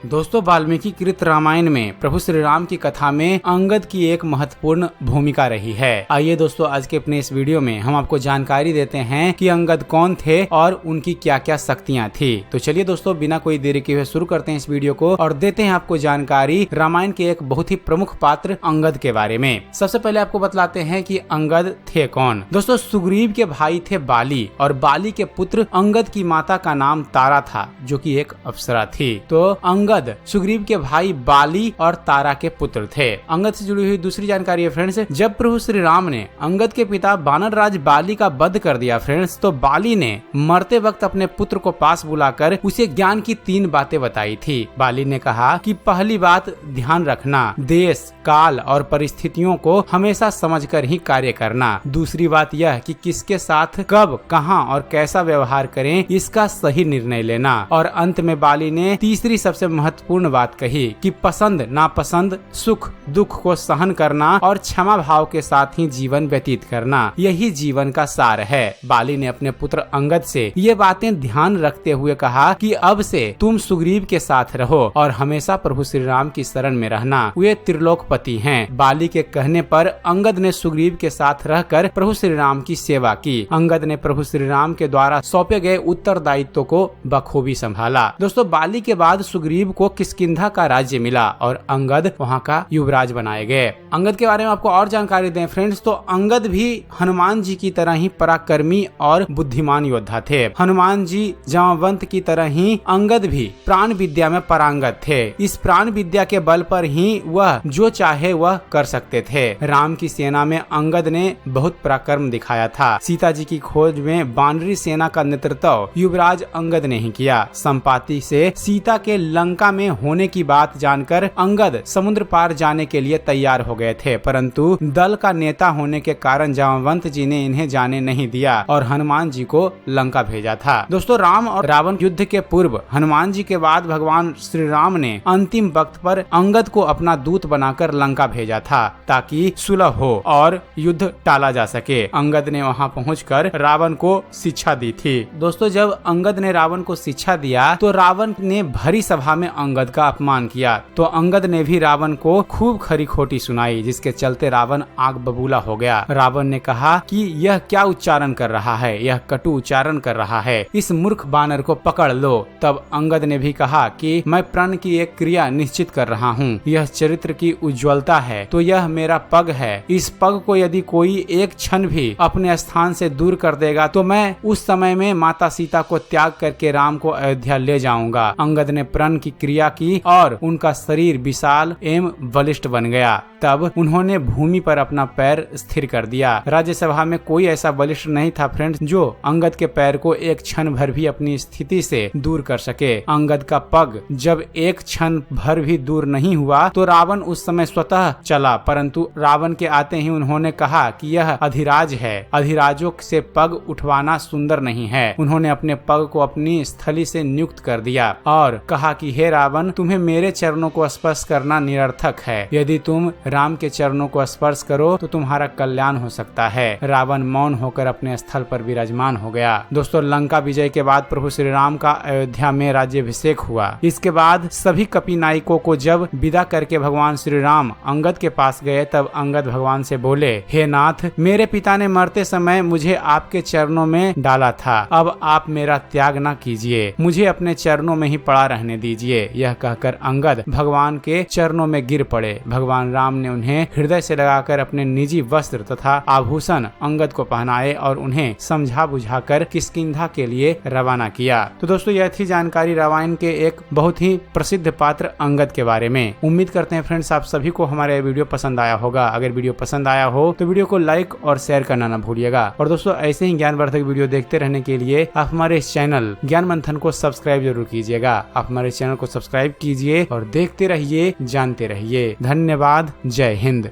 दोस्तों, वाल्मीकि कृत रामायण में प्रभु श्री राम की कथा में अंगद की एक महत्वपूर्ण भूमिका रही है। आइए दोस्तों, आज के अपने इस वीडियो में हम आपको जानकारी देते हैं कि अंगद कौन थे और उनकी क्या क्या शक्तियाँ थी। तो चलिए दोस्तों, बिना कोई देरी के हुए शुरू करते हैं इस वीडियो को और देते हैं आपको जानकारी रामायण के एक बहुत ही प्रमुख पात्र अंगद के बारे में। सबसे पहले आपको बतलाते हैं कि अंगद थे कौन। दोस्तों, सुग्रीव के भाई थे बाली और बाली के पुत्र अंगद की माता का नाम तारा था, जो कि एक अप्सरा थी। तो अंगद सुग्रीव के भाई बाली और तारा के पुत्र थे। अंगद से जुड़ी हुई दूसरी जानकारी है फ्रेंड्स, जब प्रभु श्री राम ने अंगद के पिता वानर राज बाली का वध कर दिया फ्रेंड्स, तो बाली ने मरते वक्त अपने पुत्र को पास बुलाकर उसे ज्ञान की 3 बातें बताई थी। बाली ने कहा कि पहली बात, ध्यान रखना, देश काल और परिस्थितियों को हमेशा समझकर ही कार्य करना। दूसरी बात यह कि किसके साथ कब कहां और कैसा व्यवहार करें, इसका सही निर्णय लेना। और अंत में बाली ने तीसरी सबसे महत्वपूर्ण बात कही कि पसंद नापसंद, सुख दुख को सहन करना और क्षमा भाव के साथ ही जीवन व्यतीत करना, यही जीवन का सार है। बाली ने अपने पुत्र अंगद से ये बातें ध्यान रखते हुए कहा कि अब से तुम सुग्रीव के साथ रहो और हमेशा प्रभु श्री राम की शरण में रहना, वे त्रिलोकपति हैं। बाली के कहने पर अंगद ने सुग्रीव के साथ रहकर प्रभु श्री राम की सेवा की। अंगद ने प्रभु श्री राम के द्वारा सौंपे गए उत्तरदायित्व को बखूबी संभाला। दोस्तों, बाली के बाद सुग्रीव को किष्किंधा का राज्य मिला और अंगद वहां का युवराज बनाए गए। अंगद के बारे में आपको और जानकारी दें फ्रेंड्स, तो अंगद भी हनुमान जी की तरह ही पराक्रमी और बुद्धिमान योद्धा थे। हनुमान जी जामवंत की तरह ही अंगद भी प्राण विद्या में पारंगत थे। इस प्राण विद्या के बल पर ही वह जो चाहे वह कर सकते थे। राम की सेना में अंगद ने बहुत पराक्रम दिखाया था। सीता जी की खोज में वानरी सेना का नेतृत्व युवराज अंगद ने ही किया। संपाति से सीता के लंका में होने की बात जानकर अंगद समुद्र पार जाने के लिए तैयार हो गए थे, परंतु दल का नेता होने के कारण जामवंत जी ने इन्हें जाने नहीं दिया और हनुमान जी को लंका भेजा था। दोस्तों, राम और रावण युद्ध के पूर्व हनुमान जी के बाद भगवान श्री राम ने अंतिम वक्त पर अंगद को अपना दूत बनाकर लंका भेजा था, ताकि सुलह हो और युद्ध टाला जा सके। अंगद ने वहां पहुंचकर रावण को शिक्षा दी थी। दोस्तों, जब अंगद ने रावण को शिक्षा दिया तो रावण ने भरी सभा में अंगद का अपमान किया, तो अंगद ने भी रावण को खूब खरी खोटी सुनाई, जिसके चलते रावण आग बबूला हो गया। रावण ने कहा कि यह क्या उच्चारण कर रहा है, यह कटु उच्चारण कर रहा है, इस मूर्ख बानर को पकड़ लो। तब अंगद ने भी कहा कि मैं प्रण की एक क्रिया निश्चित कर रहा हूँ, यह चरित्र की उज्ज्वलता है, तो यह मेरा पग है। इस पग को यदि कोई एक क्षण भी अपने स्थान से दूर कर देगा तो मैं उस समय में माता सीता को त्याग करके राम को अयोध्या ले जाऊंगा। अंगद ने प्रण की क्रिया की और उनका शरीर विशाल एवं बलिष्ठ बन गया। तब उन्होंने भूमि पर अपना पैर स्थिर कर दिया। राज्यसभा में कोई ऐसा बलिष्ठ नहीं था फ्रेंड्स, जो अंगद के पैर को एक क्षण भर भी अपनी स्थिति से दूर कर सके। अंगद का पग जब एक क्षण भर भी दूर नहीं हुआ तो रावण उस समय स्वतः चला, परंतु रावण के आते ही उन्होंने कहा कि यह अधिराज है, अधिराजों से पग उठवाना सुंदर नहीं है। उन्होंने अपने पग को अपनी स्थली से नियुक्त कर दिया और कहा कि हे रावण, तुम्हें मेरे चरणों को स्पर्श करना निरर्थक है। यदि तुम राम के चरणों को स्पर्श करो तो तुम्हारा कल्याण हो सकता है। रावण मौन होकर अपने स्थल पर विराजमान हो गया। दोस्तों, लंका विजय के बाद प्रभु श्री राम का अयोध्या में राज्याभिषेक हुआ। इसके बाद सभी कपि नायकों को जब विदा करके भगवान श्री राम अंगद के पास गए, तब अंगद भगवान से बोले, हे नाथ, मेरे पिता ने मरते समय मुझे आपके चरणों में डाला था, अब आप मेरा त्याग न कीजिए, मुझे अपने चरणों में ही पड़ा रहने दीजिए। यह कहकर अंगद भगवान के चरणों में गिर पड़े। भगवान राम ने उन्हें हृदय से लगाकर अपने निजी वस्त्र तथा आभूषण अंगद को पहनाए और उन्हें समझा बुझाकर किष्किंधा के लिए रवाना किया। तो दोस्तों, यह थी जानकारी रामायण के एक बहुत ही प्रसिद्ध पात्र अंगद के बारे में। उम्मीद करते हैं फ्रेंड्स आप सभी को हमारा वीडियो पसंद आया होगा। अगर वीडियो पसंद आया हो तो वीडियो को लाइक और शेयर करना न भूलिएगा। और दोस्तों, ऐसे ही ज्ञानवर्धक वीडियो देखते रहने के लिए आप हमारे इस चैनल ज्ञान मंथन को सब्सक्राइब जरूर कीजिएगा। आप हमारे चैनल को सब्सक्राइब कीजिए और देखते रहिए, जानते रहिए। धन्यवाद। जय हिंद।